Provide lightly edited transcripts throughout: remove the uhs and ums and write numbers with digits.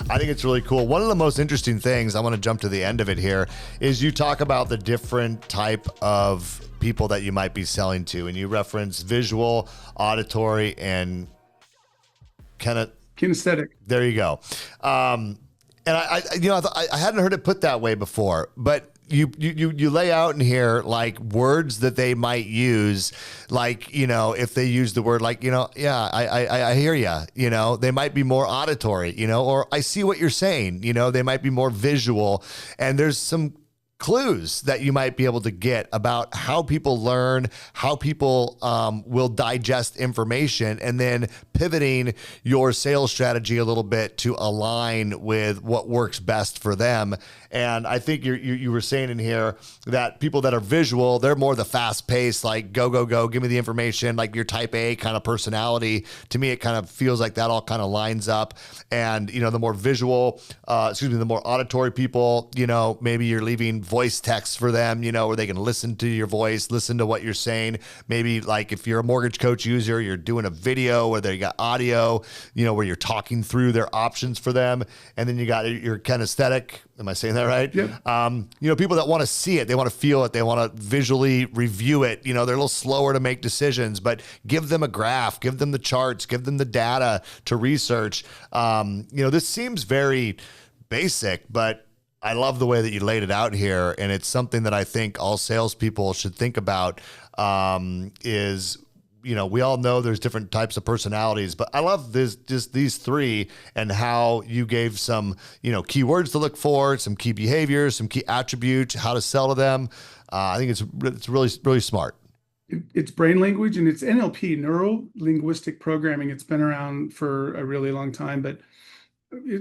I think it's really cool. One of the most interesting things, I want to jump to the end of it here, is you talk about the different type of people that you might be selling to, and you reference visual, auditory, and kinesthetic. There you go. And I hadn't heard it put that way before, but you lay out in here like words that they might use, like, if they use the word like, I hear you, they might be more auditory, or I see what you're saying, they might be more visual, and there's some clues that you might be able to get about how people learn, how people will digest information, and then pivoting your sales strategy a little bit to align with what works best for them. And I think you were saying in here that people that are visual, they're more the fast paced, like go, go, go, give me the information, like your type A kind of personality. To me, it kind of feels like that all kind of lines up. And, the more visual, the more auditory people, maybe you're leaving voice text for them, where they can listen to your voice, listen to what you're saying. Maybe like if you're a mortgage coach user, you're doing a video where they got audio, where you're talking through their options for them. And then you got your kinesthetic. Am I saying that right? Yep. People that want to see it, they want to feel it, they want to visually review it. They're a little slower to make decisions, but give them a graph, give them the charts, give them the data to research. This seems very basic, but I love the way that you laid it out here. And it's something that I think all salespeople should think about, is we all know there's different types of personalities, but I love just these three and how you gave some, key words to look for, some key behaviors, some key attributes, how to sell to them. I think it's really, really smart. It's brain language, and it's NLP, neuro linguistic programming. It's been around for a really long time, but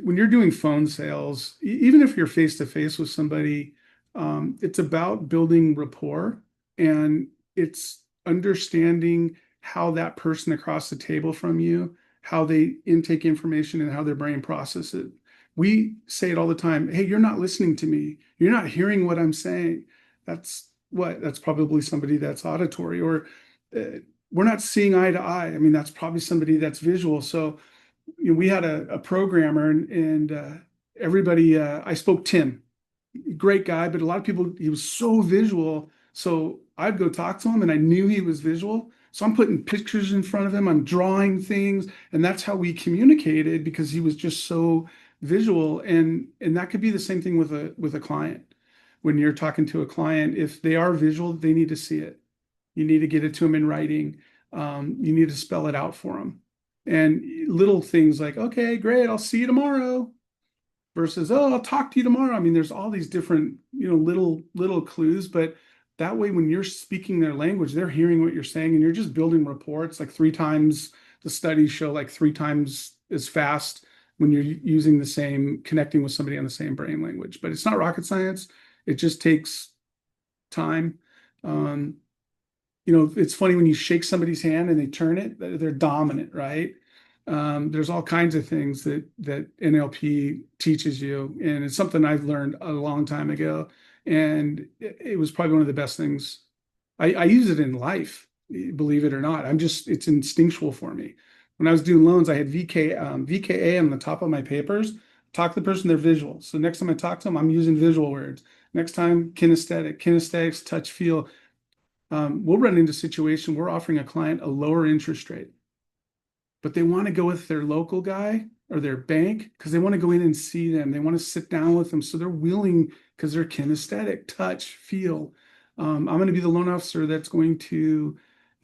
when you're doing phone sales, even if you're face to face with somebody, it's about building rapport, and it's understanding how that person across the table from you, how they intake information and how their brain processes it. We say it all the time. Hey, you're not listening to me. You're not hearing what I'm saying. That's probably somebody that's auditory, or we're not seeing eye to eye. I mean, that's probably somebody that's visual. So, we had a programmer, and everybody, I spoke Tim, great guy, but a lot of people, he was so visual. So I'd go talk to him, and I knew he was visual. So I'm putting pictures in front of him, I'm drawing things, and that's how we communicated, because he was just so visual. And that could be the same thing with a client. When you're talking to a client, if they are visual, they need to see it. You need to get it to them in writing. You need to spell it out for them. And little things like, okay, great, I'll see you tomorrow, versus, oh, I'll talk to you tomorrow. I mean, there's all these different, little clues, but that way, when you're speaking their language, they're hearing what you're saying, and you're just building rapport. It's like 3 times, the studies show, like 3 times as fast when you're connecting with somebody on the same brain language. But it's not rocket science. It just takes time. It's funny when you shake somebody's hand and they turn it, they're dominant, right? There's all kinds of things that NLP teaches you, and it's something I've learned a long time ago. And it was probably one of the best things. I use it in life, believe it or not. It's instinctual for me. When I was doing loans, I had VKA on the top of my papers. Talk to the person, they're visual. So next time I talk to them, I'm using visual words. Next time, kinesthetics, touch, feel. We'll run into a situation, we're offering a client a lower interest rate, but they want to go with their local guy or their bank because they want to go in and see them. They want to sit down with them. So they're willing, because they're kinesthetic, touch, feel. I'm going to be the loan officer that's going to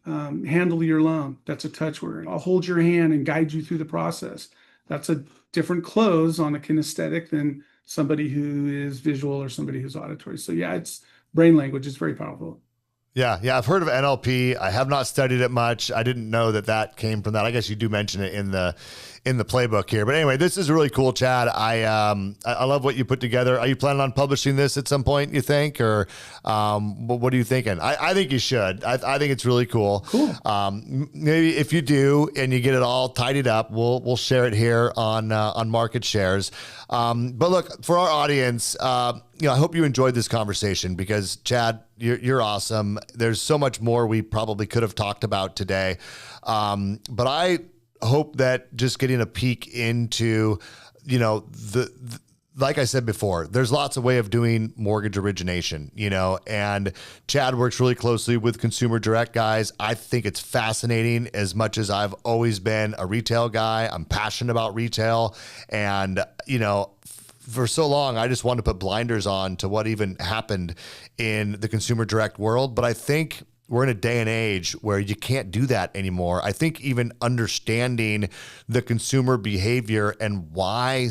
handle your loan. That's a touch word. I'll hold your hand and guide you through the process. That's a different close on a kinesthetic than somebody who is visual or somebody who's auditory. So yeah, it's brain language. It's very powerful. Yeah. I've heard of NLP. I have not studied it much. I didn't know that came from that. I guess you do mention it in the playbook here. But anyway, this is really cool, Chad. I love what you put together. Are you planning on publishing this at some point, you think? Or what are you thinking? I think you should. I think it's really cool. Cool. Maybe if you do and you get it all tidied up, we'll share it here on Market Shares. But look, for our audience, I hope you enjoyed this conversation, because Chad, you're awesome. There's so much more we probably could have talked about today. But I hope that just getting a peek into like I said before, there's lots of way of doing mortgage origination, and Chad works really closely with Consumer Direct guys. I think it's fascinating. As much as I've always been a retail guy, I'm passionate about retail, and, for so long, I just wanted to put blinders on to what even happened in the Consumer Direct world. But I think we're in a day and age where you can't do that anymore. I think even understanding the consumer behavior and why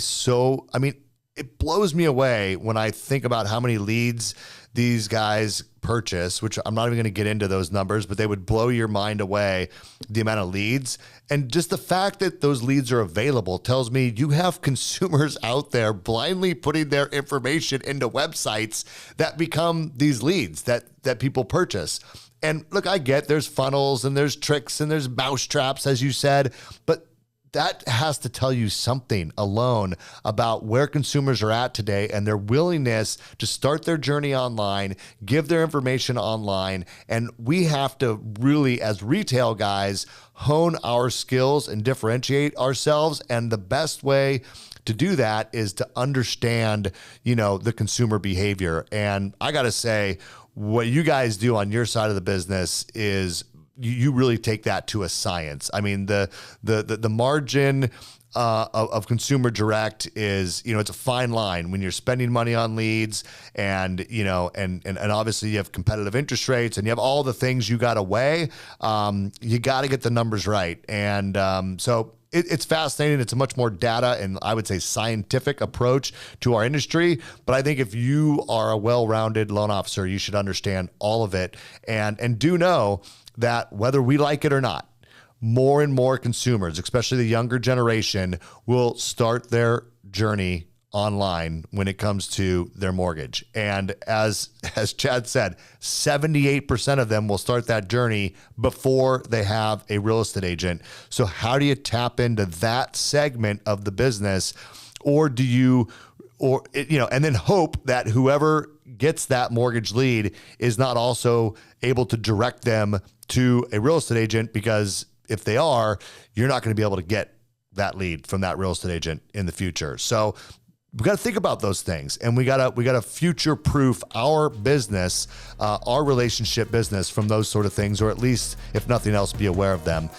it blows me away when I think about how many leads these guys purchase, which I'm not even going to get into those numbers, but they would blow your mind away, the amount of leads. And just the fact that those leads are available tells me you have consumers out there blindly putting their information into websites that become these leads that people purchase. And look, I get there's funnels and there's tricks and there's mouse traps, as you said, but that has to tell you something alone about where consumers are at today and their willingness to start their journey online, give their information online. And we have to really, as retail guys, hone our skills and differentiate ourselves. And the best way to do that is to understand, the consumer behavior. And I got to say, what you guys do on your side of the business is you really take that to a science. I mean, the margin of Consumer Direct is, it's a fine line when you're spending money on leads and obviously you have competitive interest rates and you have all the things you got to weigh. You got to get the numbers right. And so it's fascinating. It's a much more data and I would say scientific approach to our industry. But I think if you are a well-rounded loan officer, you should understand all of it and do know that whether we like it or not, more and more consumers, especially the younger generation, will start their journey online when it comes to their mortgage. And as Chad said, 78% of them will start that journey before they have a real estate agent. So how do you tap into that segment of the business? Or do you, and then hope that whoever gets that mortgage lead is not also able to direct them to a real estate agent, because if they are, you're not going to be able to get that lead from that real estate agent in the future. So we got to think about those things, and we got to future proof our business, our relationship business from those sort of things, or at least, if nothing else, be aware of them.